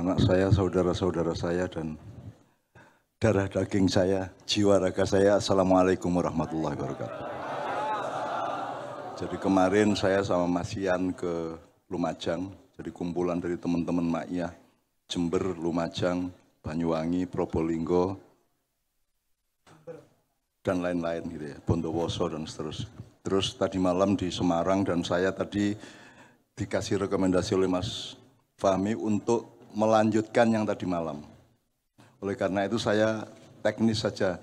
anak-anak saya, saudara-saudara saya, dan darah daging saya, jiwa raga saya. Assalamualaikum warahmatullahi wabarakatuh. Jadi kemarin saya sama Mas Ian ke Lumajang, jadi kumpulan dari teman-teman Ma'iyah, Jember, Lumajang, Banyuwangi, Probolinggo, dan lain-lain gitu ya, Bondowoso dan seterusnya. Terus tadi malam di Semarang, dan saya tadi dikasih rekomendasi oleh Mas Fahmi untuk melanjutkan yang tadi malam. Oleh karena itu saya teknis saja.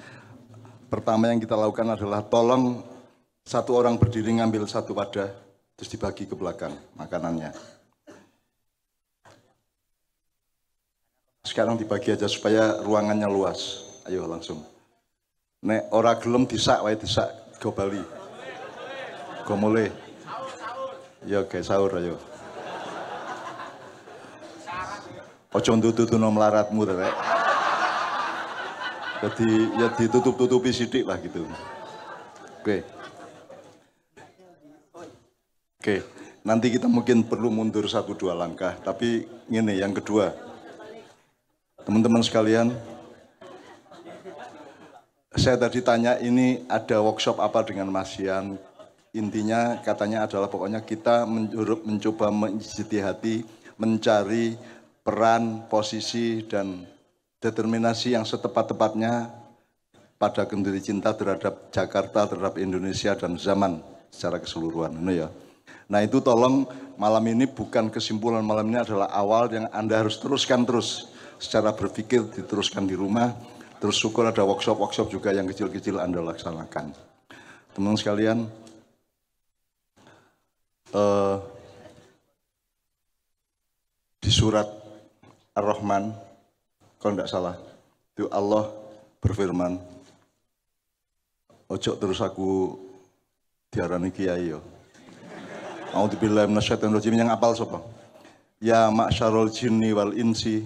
Pertama yang kita lakukan adalah tolong satu orang berdiri ngambil satu wadah, terus dibagi ke belakang makanannya. Sekarang dibagi aja supaya ruangannya luas. Ayo langsung. Nek ora gelem disak wae disak go Bali. Go mulai. Ya oke, sahur ayo. Ojo ndudu-dudu melaratmu rek. Jadi ya ditutup-tutupi sidik lah gitu. Oke. Oke, nanti kita mungkin perlu mundur 1-2 langkah, tapi ini yang kedua. Teman-teman sekalian, saya tadi tanya ini ada workshop apa dengan Mas Ian. Intinya katanya adalah pokoknya kita mencoba menjadi mencari peran, posisi, dan determinasi yang setepat-tepatnya pada kenduri cinta terhadap Jakarta, terhadap Indonesia, dan zaman secara keseluruhan. Ini ya. Nah itu tolong malam ini bukan kesimpulan, malam ini adalah awal yang Anda harus teruskan terus. Secara berpikir diteruskan di rumah, terus syukur ada workshop-workshop juga yang kecil-kecil Anda laksanakan. Teman-teman sekalian, di surat Ar-Rahman, kalau tidak salah, itu Allah berfirman, ojo terus aku diarani kiai yo. A'udzubillahi minasyaitonir rajim, yang apal sapa? Ya ma'syarul jinni wal insi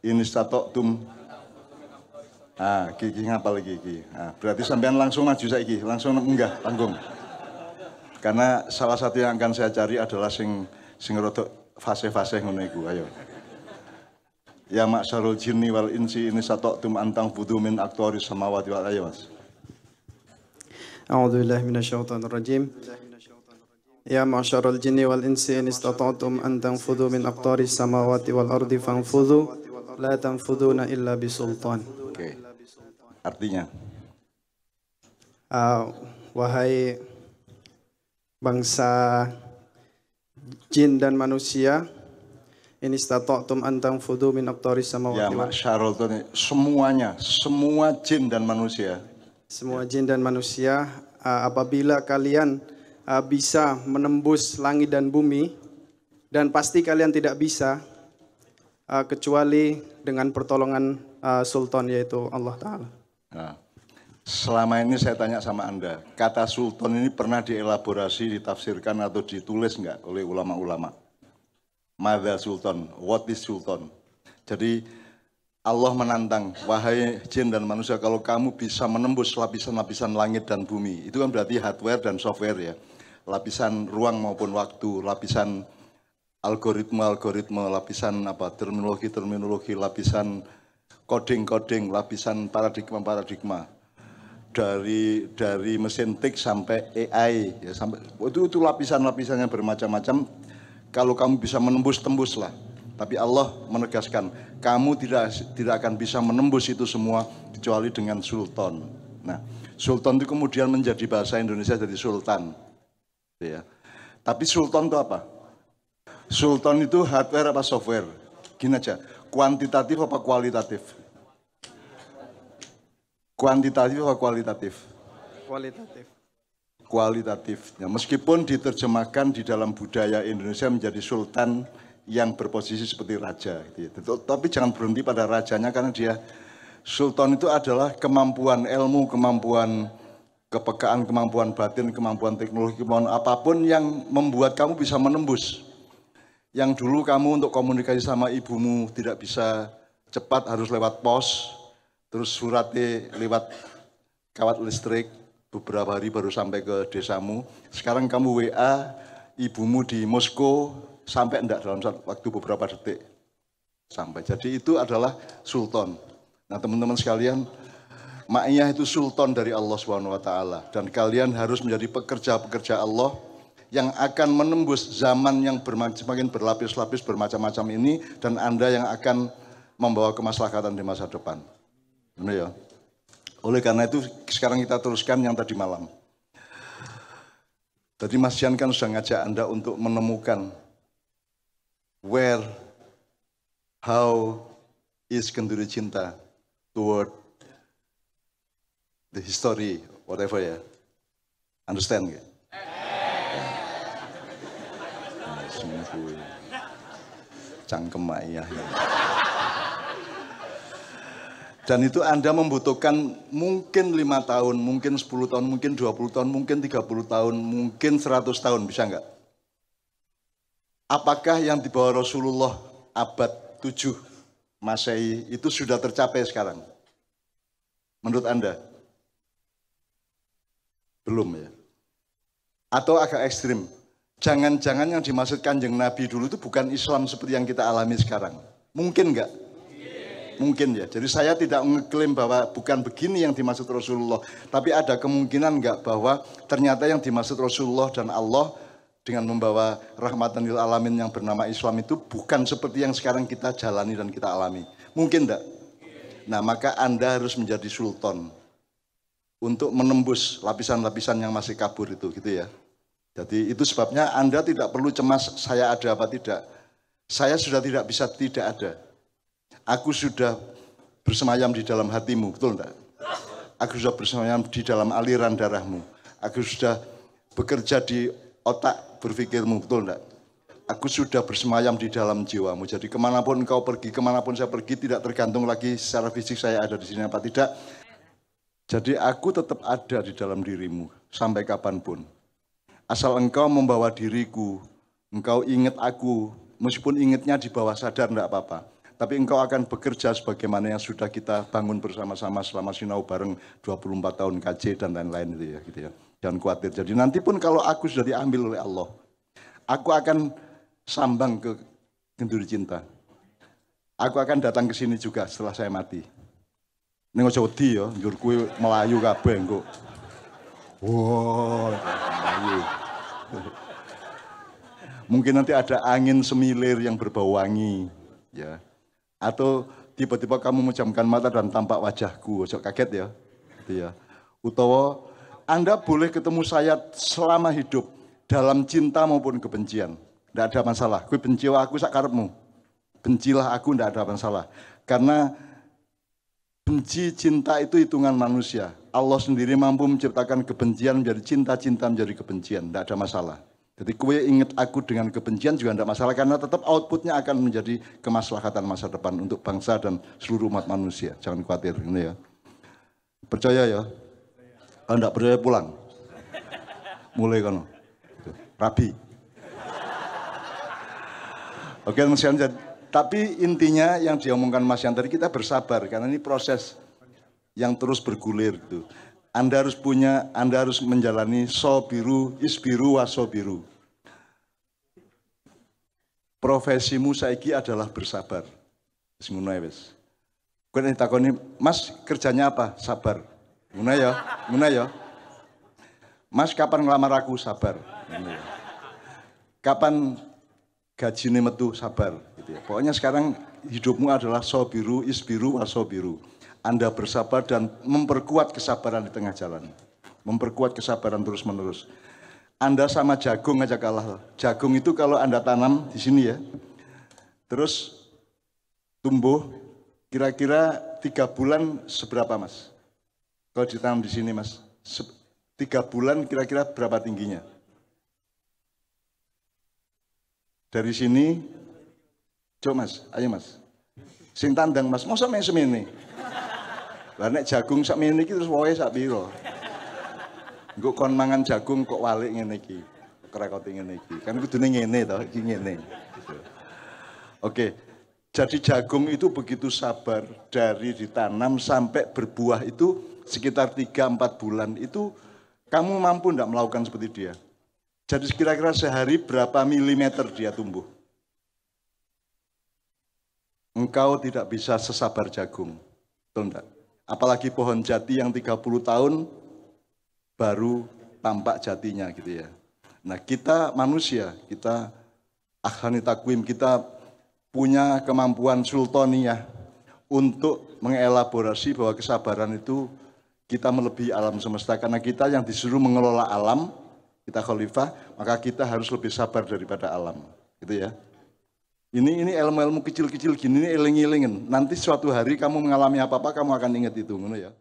in istata'tum. Iki ngapal iki. Berarti sampean langsung maju saiki, langsung enggak tanggung. Karena salah satu yang akan saya cari adalah sing rodok fase-fase ngono iku. Ayo. Ya ma'syarul jinni wal insi in istata'tum antang fudu min aqtaris samawati wal ardi. Mas. A'udzubillahi minasyaitonir rajim. Ya ma'syarul jinni wal insi in istata'tum an tanfudhu min aqtaris samawati wal ardi fanfudhu la tanfudhuna illa bisultan. Oke. Artinya wahai bangsa jin dan manusia, in istata'tum an tanfudhu min aqtaris samawati ya ma'syarul semuanya, semua jin dan manusia. Semua jin dan manusia, apabila kalian bisa menembus langit dan bumi, dan pasti kalian tidak bisa kecuali dengan pertolongan Sultan, yaitu Allah Ta'ala. Nah, selama ini saya tanya sama Anda, kata Sultan ini pernah dielaborasi, ditafsirkan atau ditulis enggak oleh ulama-ulama? Madza Sultan, what is Sultan? Jadi Allah menantang, wahai jin dan manusia, kalau kamu bisa menembus lapisan-lapisan langit dan bumi, itu kan berarti hardware dan software ya. Lapisan ruang maupun waktu, lapisan algoritma, lapisan terminologi, lapisan coding, lapisan paradigma. Dari mesin tik sampai AI, ya, sampai itu lapisan-lapisannya bermacam-macam. Kalau kamu bisa tembuslah. Tapi Allah menegaskan, kamu tidak akan bisa menembus itu semua kecuali dengan sultan. Nah, sultan itu kemudian menjadi bahasa Indonesia jadi sultan. Ya. Tapi sultan itu apa? Sultan itu hardware apa software? Gini aja, kuantitatif apa kualitatif? Kuantitatif apa kualitatif? Kualitatif. Ya, meskipun diterjemahkan di dalam budaya Indonesia menjadi sultan yang berposisi seperti raja, gitu. Tapi jangan berhenti pada rajanya, karena dia sultan itu adalah kemampuan ilmu, kemampuan kepekaan, kemampuan batin, kemampuan teknologi, kemampuan apapun yang membuat kamu bisa menembus. Yang dulu kamu untuk komunikasi sama ibumu tidak bisa cepat, harus lewat pos, terus suratnya lewat kawat listrik, beberapa hari baru sampai ke desamu. Sekarang kamu WA, ibumu di Moskow, sampai enggak dalam waktu beberapa detik. Sampai. Jadi itu adalah sultan. Nah teman-teman sekalian, Ma'iyah itu sultan dari Allah SWT. Dan kalian harus menjadi pekerja-pekerja Allah yang akan menembus zaman yang semakin berlapis-lapis bermacam-macam ini, dan Anda yang akan membawa kemaslahatan di masa depan. Benar ya? Oleh karena itu sekarang kita teruskan yang tadi malam. Tadi Mas Jan kan sudah ngajak Anda untuk menemukan where, how is Kenduri Cinta toward the history, whatever ya. Understand gak? Cangkem Ma'iyah. Dan itu Anda membutuhkan mungkin 5 tahun, mungkin 10 tahun, mungkin 20 tahun, mungkin 30 tahun, mungkin 100 tahun, bisa enggak? Apakah yang dibawa Rasulullah abad 7 Masehi itu sudah tercapai sekarang? Menurut Anda? Belum ya? Atau agak ekstrim? Jangan-jangan yang dimaksud Kanjeng Nabi dulu itu bukan Islam seperti yang kita alami sekarang. Mungkin enggak? Mungkin ya. Jadi saya tidak mengklaim bahwa bukan begini yang dimaksud Rasulullah. Tapi ada kemungkinan enggak bahwa ternyata yang dimaksud Rasulullah dan Allah dengan membawa rahmatan lil alamin yang bernama Islam itu bukan seperti yang sekarang kita jalani dan kita alami. Mungkin enggak? Nah maka Anda harus menjadi sultan untuk menembus lapisan-lapisan yang masih kabur itu gitu ya. Jadi itu sebabnya Anda tidak perlu cemas saya ada apa tidak. Saya sudah tidak bisa tidak ada. Aku sudah bersemayam di dalam hatimu, betul enggak? Aku sudah bersemayam di dalam aliran darahmu. Aku sudah bekerja di otak berpikirmu, betul enggak? Aku sudah bersemayam di dalam jiwamu. Jadi kemanapun engkau pergi, kemanapun saya pergi, tidak tergantung lagi secara fisik saya ada di sini apa tidak. Jadi aku tetap ada di dalam dirimu sampai kapanpun. Asal engkau membawa diriku, engkau ingat aku, meskipun ingatnya di bawah sadar enggak apa-apa. Tapi engkau akan bekerja sebagaimana yang sudah kita bangun bersama-sama selama sinau bareng 24 tahun KJ dan lain-lain itu ya, gitu ya. Jangan khawatir. Jadi nanti pun kalau aku sudah diambil oleh Allah, aku akan sambang ke Kenduri Cinta. Aku akan datang ke sini juga setelah saya mati. Ini aja wedi ya, njur kuwi melayu kabeh engko. Wow, melayu. Mungkin nanti ada angin semilir yang berbau wangi, ya. Atau tiba-tiba kamu memejamkan mata dan tampak wajahku, ojo kaget ya. Gitu ya. Utawa Anda boleh ketemu saya selama hidup dalam cinta maupun kebencian. Tidak ada masalah. Kowe benci aku sak karepmu. Bencilah aku, tidak ada masalah. Karena benci cinta itu hitungan manusia. Allah sendiri mampu menciptakan kebencian menjadi cinta, cinta menjadi kebencian. Tidak ada masalah. Jadi kue ingat aku dengan kebencian juga tidak masalah karena tetap outputnya akan menjadi kemaslahatan masa depan untuk bangsa dan seluruh umat manusia. Jangan khawatir, ini ya. Percaya ya? Kalau tidak percaya pulang. Mulai kan, rabi. Oke, Mas Yan. Tapi intinya yang diomongkan Mas Yan tadi kita bersabar karena ini proses yang terus bergulir gitu. Anda harus menjalani sobiru, isbiru, wasobiru. Profesimu saiki adalah bersabar. Ngono ya wis. Kowe nek takoni, "Mas, kerjanya apa?" Sabar. Ngono ya. "Mas, kapan ngelamar aku?" Sabar. Ngono ya. Kapan gajine metu? Sabar gitu ya. Pokoknya sekarang hidupmu adalah sobiru, isbiru, wasobiru. Anda bersabar dan memperkuat kesabaran di tengah jalan. Memperkuat kesabaran terus-menerus. Anda sama jagung aja kalah. Jagung itu kalau Anda tanam di sini ya, terus tumbuh kira-kira 3 bulan seberapa Mas? Kalau ditanam di sini Mas, 3 bulan kira-kira berapa tingginya? Dari sini, coba Mas, ayo Mas. Sing tandang Mas, masa main semene? Lah nek jagung sak ngene iki terus wohe sak pira? Engko kon mangan jagung kok walik ngene iki. Kerekote ngene iki. Kan kudune ngene to, iki ngene. Gitu. Oke. Jadi jagung itu begitu sabar dari ditanam sampai berbuah itu sekitar 3-4 bulan itu kamu mampu enggak melakukan seperti dia? Jadi kira-kira sehari berapa milimeter dia tumbuh? engkau tidak bisa sesabar jagung. Betul enggak? Apalagi pohon jati yang 30 tahun baru tampak jatinya gitu ya. Nah kita manusia, kita akhani takwim, kita punya kemampuan sultaniyah untuk mengelaborasi bahwa kesabaran itu kita melebihi alam semesta. Karena kita yang disuruh mengelola alam, kita khalifah, maka kita harus lebih sabar daripada alam. Gitu ya. Ini ilmu-ilmu kecil-kecil gini, ini eling-elingin. Nanti suatu hari kamu mengalami apa-apa, kamu akan ingat itu. Ya.